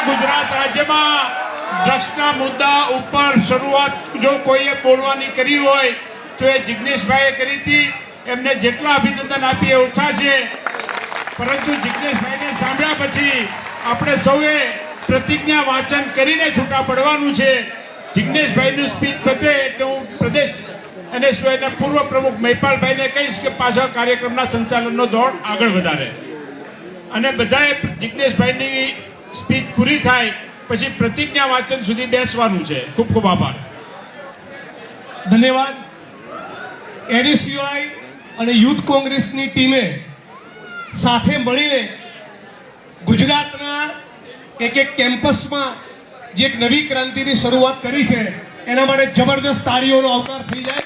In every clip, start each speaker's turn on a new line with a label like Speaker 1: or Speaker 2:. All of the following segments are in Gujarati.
Speaker 1: ગુજરાત રાજ્યમાં ડ્રગ્સના મુદ્દા ઉપર શરૂઆત જો કોઈએ બોલવાની કરી હોય તો એ જિગ્નેશભાઈએ કરી હતી. એમને જેટલા અભિનંદન આપીએ ઓછા છે, પરંતુ જિગ્નેશભાઈને સાંભળ્યા પછી આપણે સૌએ પ્રતિજ્ઞા વાંચન કરીને છૂટા પડવાનું છે. જિગ્નેશભાઈનું સ્પીચ પતે એટલે હું પ્રદેશ અને એના પૂર્વ પ્રમુખ મહિપાલભાઈને કહીશ કે પાછળ કાર્યક્રમના સંચાલનનો દોર આગળ વધારે અને બધાએ જિગ્નેશભાઈની સ્પીચ પૂરી થાય પછી પ્રતિજ્ઞા વાંચન સુધી બેસવાનું છે. ખૂબ ખૂબ આભાર.
Speaker 2: ધન્યવાદ. એનએસયુઆઈ અને યુથ કોંગ્રેસની ટીમે સાથે મળીને ગુજરાતના એક એક કેમ્પસમાં જે એક નવી ક્રાંતિની શરૂઆત કરી છે એના માટે જબરદસ્ત તાળીઓનો આવકાર થઈ જાય.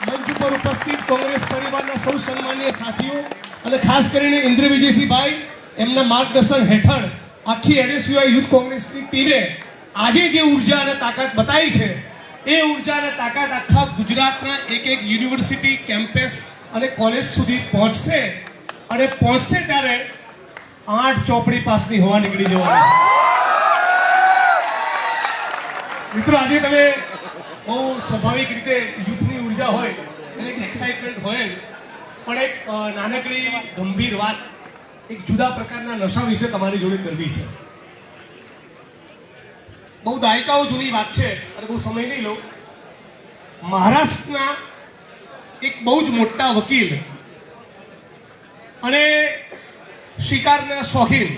Speaker 2: મંચ ઉપર ઉપસ્થિત કોંગ્રેસ પરિવારના સૌ સન્માનીય સાથીઓ અને ખાસ કરીને ઇન્દ્ર વિજયસિંહભાઈ એમના માર્ગદર્શન હેઠળ આખી એનએસયુઆઈ યુથ કોંગ્રેસની ટીમે આજે જે ઉર્જા અને તાકાત બતાવી છે એ ઉર્જા અને તાકાત આખા ગુજરાતના એક એક યુનિવર્સિટી કેમ્પસ અને કોલેજ સુધી પહોંચશે અને પહોંચશે ત્યારે 8 ચોપડી પાસની હવા નીકળી જવાની છે. મિત્રો, આજે તમે બહુ સ્વાભાવિક રીતે યુથની ઉર્જા હોય અને એક એક્સાઇટમેન્ટ હોય, પણ એક નાનકડી ગંભીર વાત એક જુદા પ્રકારના નશા વિશે તમારી જોડે કરવી છે. બહુ દાયકાઓ જૂની વાત છે અને બહુ સમય નહીં લઉં. મહારાષ્ટ્રના એક બહુ જ મોટા વકીલ અને શિકારના શોખીન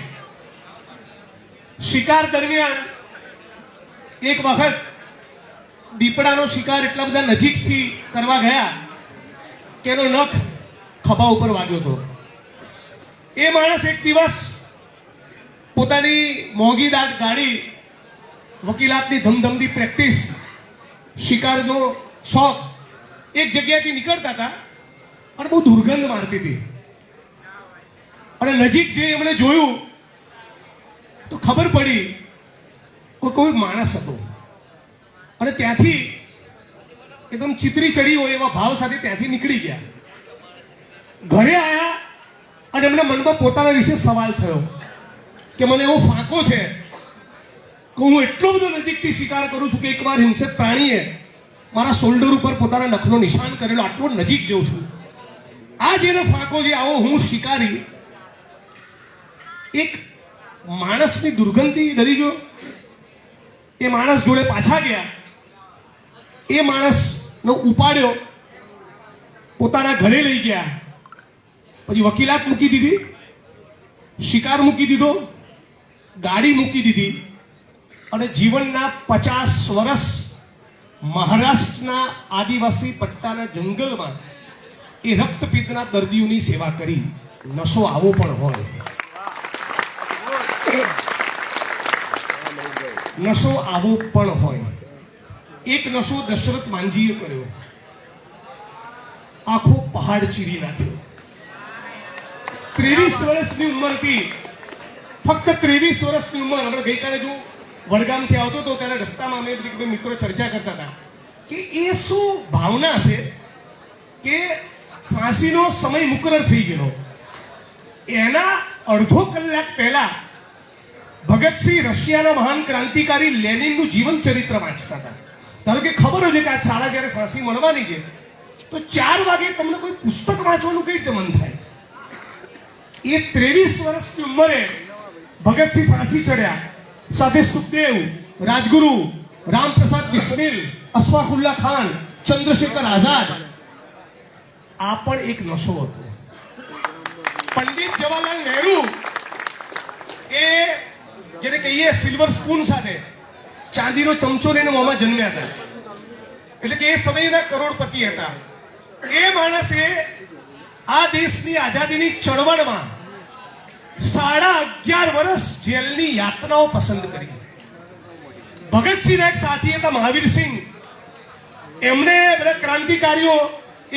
Speaker 2: શિકાર દરમિયાન એક વખત દીપડાનો શિકાર એટલા બધા નજીકથી કરવા ગયા કે એનો નખ ખભા ઉપર વાગ્યો હતો. એ માણસ એક દિવસ પોતાની મોંઘીદાટ ગાડી, વકીલાતની ધમધમતી પ્રેક્ટિસ, શિકારનો શોખ, એક જગ્યાએથી નીકળતા હતા અને બહુ દુર્ગંધ મારતી હતી અને નજીક જઈ એમણે જોયું તો ખબર પડી કોઈ માણસ હતો અને ત્યાંથી એકદમ ચિતરી ચડી હોય એવા ભાવ સાથે ત્યાંથી નીકળી ગયા. ઘરે આવ્યા અને એમના મનમાં પોતાના વિશે સવાલ થયો કે મને એવો ફાંકો છે કે હું એટલો બધો નજીકથી શિકાર કરું છું કે એકવાર હિંસક પ્રાણીએ મારા શોલ્ડર ઉપર પોતાના નખનો નિશાન કરેલો, આટલો નજીક જઉં છું. આ જેનો ફાંકો છે, આવો હું શિકારી એક માણસની દુર્ગંધથી ડરી ગયો. એ માણસ જોડે પાછા ગયા, એ માણસનો ઉપાડ્યો, પોતાના ઘરે લઈ ગયા, પછી વકીલાત મૂકી દીધી, શિકાર મૂકી દીધો, ગાડી મૂકી દીધી અને જીવનના 50 વર્ષ મહારાષ્ટ્રના આદિવાસી પટ્ટાના જંગલમાં એ રક્તપિત્તના દર્દીઓની સેવા કરી. નશો આવો પણ હોય, નશો આવો પણ હોય. એક નશો દશરથ માંજીએ કર્યો, આખો પહાડ ચીરી નાખ્યો. 23 વર્ષની ઉંમર હતી, ફક્ત 23 વર્ષની ઉંમર. આપણે ગઈકાલે જો વડગામથી આવતો હતો ત્યારે રસ્તામાં અમે બધી મિત્રો ચર્ચા કરતા હતા કે એ શું ભાવના હશે કે ફાંસીનો સમય મુકરર થઈ ગયો, એના અડધો કલાક પહેલા ભગતસિંહ રશિયાના મહાન ક્રાંતિકારી લેનિનનું જીવન ચરિત્ર વાંચતા હતા. ધારો કે ખબર હોય કે આ શાળા જ્યારે ફાંસી મળવાની છે તો 4 વાગે તમને કોઈ પુસ્તક વાંચવાનું કઈ રીતે મન થાય? એ 23 વર્ષની ઉંમરે ભગતસિંહ ફાંસી ચડ્યા, સાથે સુખદેવ, રાજગુરુ, રામપ્રસાદ બિસ્મિલ, અશફાકુલ્લા ખાન, ચંદ્રશેખર આઝાદ. આ પણ એક નશો હતો. પંડિત જવાહરલાલ નહેરુ એ જેને કહીએ સિલ્વર સ્પૂન સાથે ચાંદીનો ચમચો લઈને મોંમાં જન્મ્યા હતા, એટલે કે એ સમયના કરોડપતિ હતા. એ માણસે આ દેશની આઝાદીની ચળવળમાં 11.5 વર્ષ જેલની યાતનાઓ પસંદ કરી. ભગતસિંહના એક સાથી હતા મહાવીરસિંહ, એમણે બધા ક્રાંતિકારીઓ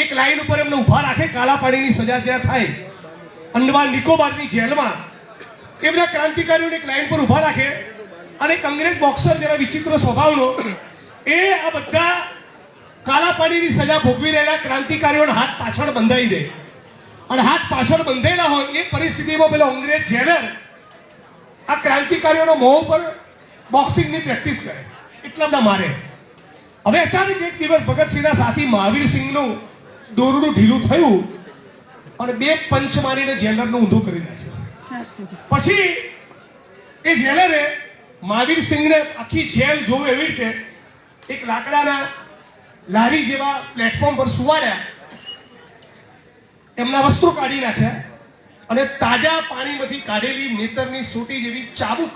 Speaker 2: એક લાઈન ઉપર એમને ઉભા રાખે, કાલા પાણીની સજા ત્યાં થાય અંડમાન નિકોબારની જેલમાં. એ બધા ક્રાંતિકારીઓને એક લાઈન પર ઉભા રાખે અને એક અંગ્રેજ બોક્સર જેવા વિચિત્ર સ્વભાવનો એ આ બધા કાલા પાણીની સજા ભોગવી રહેલા ક્રાંતિકારીઓના હાથ પાછળ બંધાઈ દે. અને હાથ પાછળ બંધેલા હોય એ પરિસ્થિતિમાં પેલો અંગ્રેજ જેલર આ ક્રાંતિકારીઓનો મોહ પર બોક્સિંગની પ્રેક્ટિસ કરે એટલા બધા મારે. હવે અચાનક એક દિવસ ભગતસિંહના સાથી મહાવીરસિંહનું દોરડું ઢીલું થયું અને 2 પંચ મારીને જેલરનું ઊંધું કરી નાખ્યું. પછી એ જેલરે મહાવીરસિંહને આખી જેલ જોવે એવી રીતે એક લાકડાના લારી જેવા પ્લેટફોર્મ પર સુવાડ્યા, એમના વસ્ત્રો કાઢી નાખ્યા અને તાજા પાણીમાંથી કાઢેલી નેતરની સોટી જેવી ચાબુક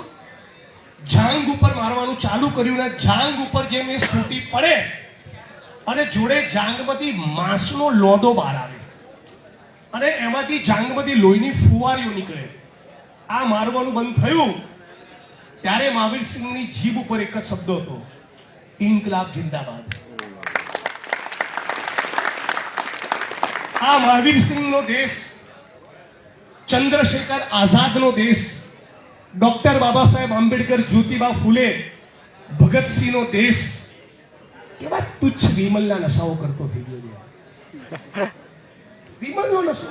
Speaker 2: જાંગ ઉપર મારવાનું ચાલુ કર્યું ને જાંગ ઉપર જેમ એ સોટી પડે અને જોડે જાંગમાંથી માંસનો લોદો બહાર આવે અને એમાંથી જાંગમાંથી લોહીની ફુવારીઓ નીકળે. આ મારવાનું બંધ થયું ત્યારે મહાવીરસિંહની જીભ ઉપર એક જ શબ્દ હતો, ઇન્કલાબ જિંદાબાદ. આ મહાવીરસિંહનો દેશ, ચંદ્રશેખર આઝાદનો દેશ, ડોક્ટર બાબા સાહેબ આંબેડકર, જ્યોતિબા ફૂલે, ભગતસિંહનો દેશ કેવા તુચ્છ વિમલના નશાઓ કરતો થઈ ગયો. વિમલનો નશો,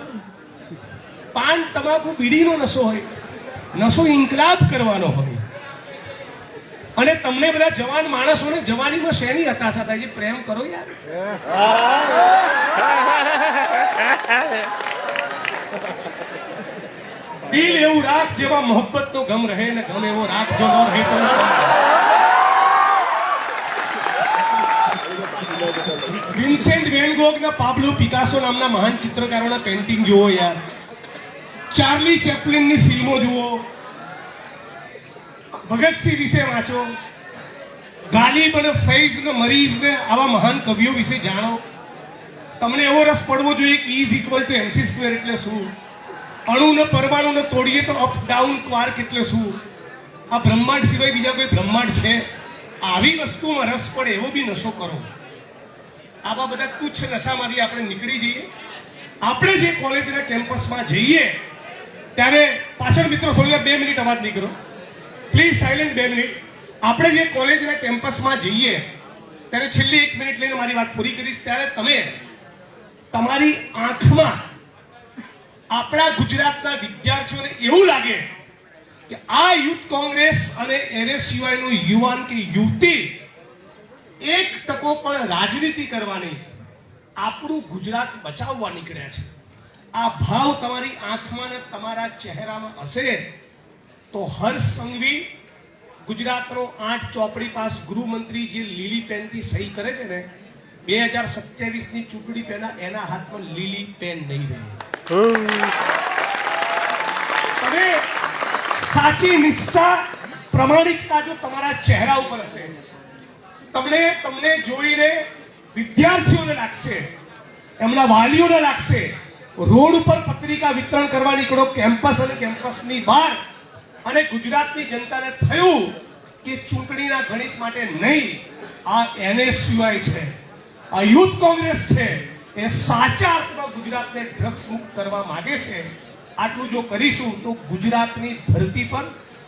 Speaker 2: પાન તમાકુ બીડીનો નશો હોય, નશો ઇન્કલાબ કરવાનો હોય. અને તમને બધા જવાન માણસોને જવાનીમાં શેની હતાશા થાય છે? પ્રેમ કરો યાર. દિલ એવું રાખ જેવા મોહબ્બત નો ગમ રહે ને ગમ એવો રાખ જો ન રહે તો વિન્સેન્ટ વેન ગોગ ના પાબ્લો પિકાસો નામના મહાન ચિત્રકારોના પેઇન્ટિંગ જુઓ યાર, ચાર્લી ચેપ્લિનની ફિલ્મો જુઓ, ભગતસિંહ વિશે વાંચો, ગાલિબ અને ફૈઝ ને મરીઝ ને આવા મહાન કવિઓ વિશે જાણો. તમને એવો રસ પડવો જોઈએ કે E = MC² એટલે શું, અણુ ને પરમાણુ ને તોડીએ તો અપ ડાઉન ક્વાર્ક એટલે શું, આ બ્રહ્માંડ સિવાય બીજા કોઈ બ્રહ્માંડ છે. આવી વસ્તુમાં રસ પડે એવો બી નશો કરો. આવા બધા તુચ્છ નશામાંથી આપણે નીકળી જઈએ. આપણે જે કોલેજના કેમ્પસમાં જઈએ ત્યારે પાછળ મિત્રો થોડી વાર 2 મિનિટ અવાજ નહીં કરો પ્લીઝ, સાયલેન્ટ 2 મિનિટ. આપણે જે કોલેજના કેમ્પસમાં જઈએ ત્યારે છેલ્લી 1 મિનિટ લઈને મારી વાત પૂરી કરીશ. ત્યારે તમે તમારી આંખમાં આપણા ગુજરાતના વિદ્યાર્થીઓને એવું લાગે કે આ યુથ કોંગ્રેસ અને NSUI નું યુવાન કે યુવતી 1% પણ રાજનીતિ કરવાની, આપણું ગુજરાત બચાવવા નીકળ્યા છે. આ ભાવ તમારી આંખમાં ને તમારા ચહેરામાં હશે તો હર્ષ સંઘવી ગુજરાતનો 8 ચોપડી પાસ ગૃહમંત્રી જે લીલી પેનથી સહી કરે છે ને, 2027ની ચૂંટણી પહેલા એના હાથમાં લીલી પેન નહીં રહે. તમે સાચી નિષ્ઠા, પ્રમાણિકતા જો તમારા ચહેરા ઉપર હશે, તમને જોઈને વિદ્યાર્થીઓને લાગશે, એમના વાલીઓને લાગશે, રોડ ઉપર પત્રિકા વિતરણ કરવા નીકળો કેમ્પસ અને કેમ્પસની બહાર, અને ગુજરાતની જનતાને થયું કે ચૂંટણીના ગણિત માટે નહીં, આ NSUI છે, આ યુથ કોંગ્રેસ છે, એ સાચા અર્થમાં ગુજરાતને ડ્રગ્સ મુક્ત કરવા માંગે છે. આટલું જો કરીશું તો ગુજરાતની ધરતી પર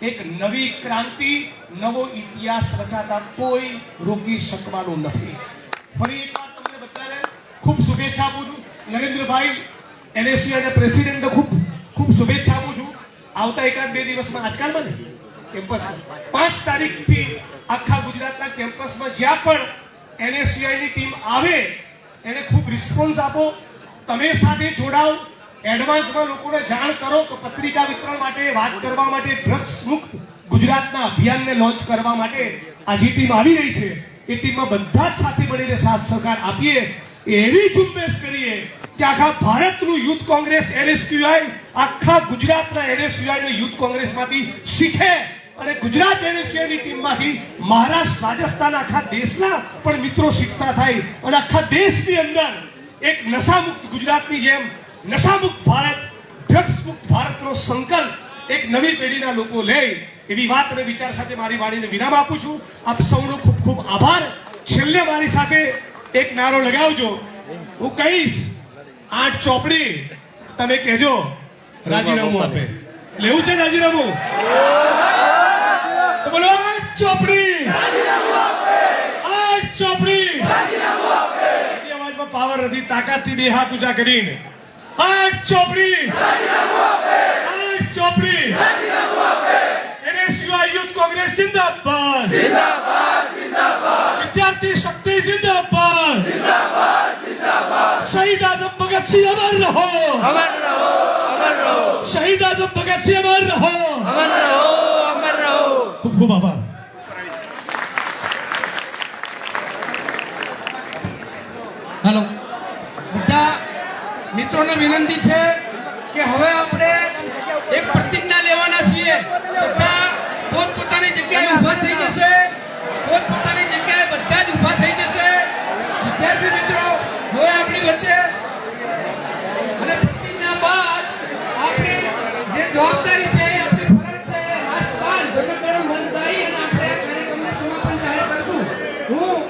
Speaker 2: એક નવી ક્રાંતિ, નવો ઇતિહાસ રચાતા કોઈ રોકી શકવાનું નથી. ફરી એકવાર તમને બધાને ખૂબ શુભેચ્છા આપું છું. નરેન્દ્રભાઈ NSUI ના પ્રેસિડેન્ટને ખૂબ ખૂબ શુભેચ્છા આપું છું. આવતા 1-2 દિવસમાં આજકાલમાં ને કેમ્પસમાં 5 તારીખથી આખા ગુજરાતના કેમ્પસમાં જ્યાં પણ NSUI ની ટીમ આવે એને ખૂબ રિસ્પોન્સ આપો. તમે સાથે જોડાઓ, એડવાન્સમાં લોકોને જાણ કરો તો પત્રિકા વિતરણ માટે, વાત કરવા માટે, ડ્રગ્સ મુક્ત ગુજરાતના અભિયાનને લોન્ચ કરવા માટે આ જે ટીમ આવી રહી છે એ ટીમમાં બધા જ સાથે મળીને સાથ સહકાર આપીએ, એવી ઝુંબેશ કરીએ કે આખા ભારતનું યુથ કોંગ્રેસ NSUI આખા ગુજરાતના NSUI નું યુથ કોંગ્રેસમાંથી શીખે અને ગુજરાત NSUI ની ટીમમાંથી મહારાષ્ટ્ર, રાજસ્થાન, આખા દેશના પણ મિત્રો શીખતા થાય અને આખા દેશની અંદર એક નશામુક્ત ગુજરાતની જેમ નશામુક્ત ભારત, ડ્રગ્સ મુક્ત ભારતનો સંકલ્પ એક નવી પેઢીના લોકો લે, એવી વાત અને વિચાર સાથે મારી વાણીને વિરામ આપું છું. આપ સૌનો ખૂબ ખૂબ આભાર. છેલ્લે મારી સાથે એક નારો લગાવજો. હું કહીશ 8 ચોપડી, તમે કહેજો રાજીનામું આપે. લેવું છે રાજીનામું? તો બોલો 8 ચોપડી, 8 ચોપડી. એટલી અવાજમાં પાવર નથી, તાકાતથી 2 હાથ ઊંચા કરીને 8 ચોપડી, 8 ચોપડી. जिंदाबाद विद्यार्थी शक्ति जिंदाबाद शहीद आजम भगत सिंह अमर रहो शहीद आजम भगत सिंह अमर रहो खूब खूब आभार
Speaker 3: હાલો બધા મિત્રોને વિનંતી છે કે હવે આપણે એક પ્રતિજ્ઞા લેવાના છીએ બધા પોતપોતાની જગ્યાએ ઊભા થઈ જશે પોતપોતાની જગ્યાએ બધા જ ઊભા થઈ જશે વિદ્યાર્થી મિત્રો હવે આપણી વચ્ચે અને પ્રતિજ્ઞા બાદ આપણે જે જવાબદારી છે આપણી ફરજ છે રાષ્ટ્રગાન જનગણ મન ગાઈ અને આપણે આ કાર્યક્રમને સમાપન જાહેર કરશું હું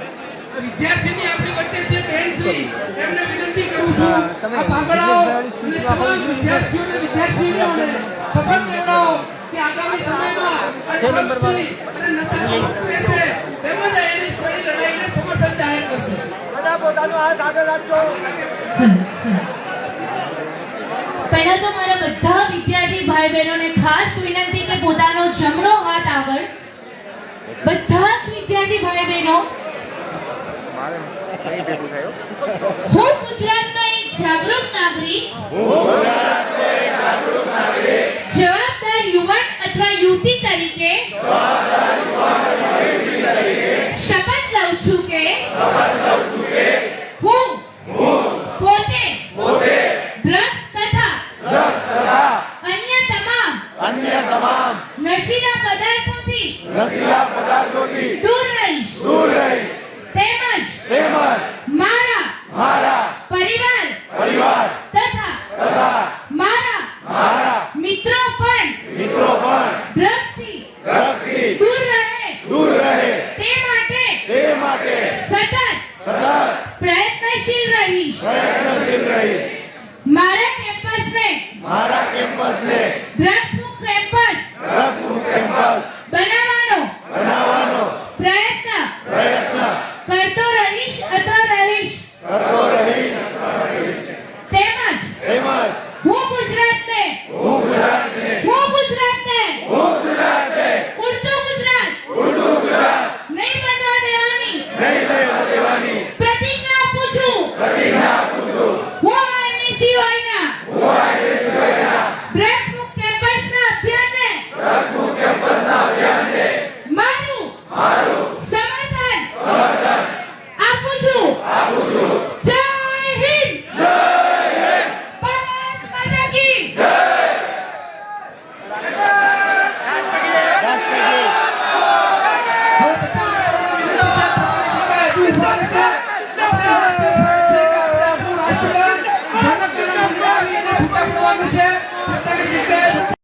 Speaker 3: વિદ્યાર્થીની આપણી વચ્ચે છે બહેનશ્રી એમને વિનંતી કરું છું આ ભાગડાઓ અને તમામ વિદ્યાર્થીઓને વિદ્યાર્થીનીઓને શપથ લેવડાવો કે આગામી સમયમાં ડ્રગ્સથી અને નશાથી મુક્ત રહેશે તેમજ એની સ્વળી લડાઈને સમર્થન જાહેર કરશે
Speaker 4: પહેલા તો મારા બધા વિદ્યાર્થી ભાઈ બહેનોને ખાસ વિનંતી કે પોતાનો જમણો હાથ આગળ બધા જ વિદ્યાર્થી ભાઈ બહેનો હું ગુજરાતનો એક જાગૃત નાગરિક જવાબદાર યુવાન અથવા યુવતી તરીકે શપથ લઉં છું કે હું પોતે ડ્રગ્સ તથા અન્ય તમામ નશીલા પદાર્થોથી દૂર રહીશ તેમજ મારા પરિવાર તથા મારા મિત્રો પણ ડ્રગ્સથી દૂર રહે તે માટે સતત પ્રયત્નશીલ રહીશ મારા કેમ્પસને ડ્રગ્સ મુક્ત કેમ્પસ બનાવવાનો પ્રયત્ન કરતો રહીશ અથવા રહીશ તેમજ હું ગુજરાતને ઉડતું ગુજરાત નહીં બનવા દેવાની પ્રતિજ્ઞા આપું છું હું NSUI ના ડ્રગ્સ મુક્ત કેમ્પસના અભિયાનને મારું સમર્થન આપું છું જય હિન્દ ભારત માતા કી
Speaker 3: છૂટા પડવાનું છે પોતાની જગ્યાએ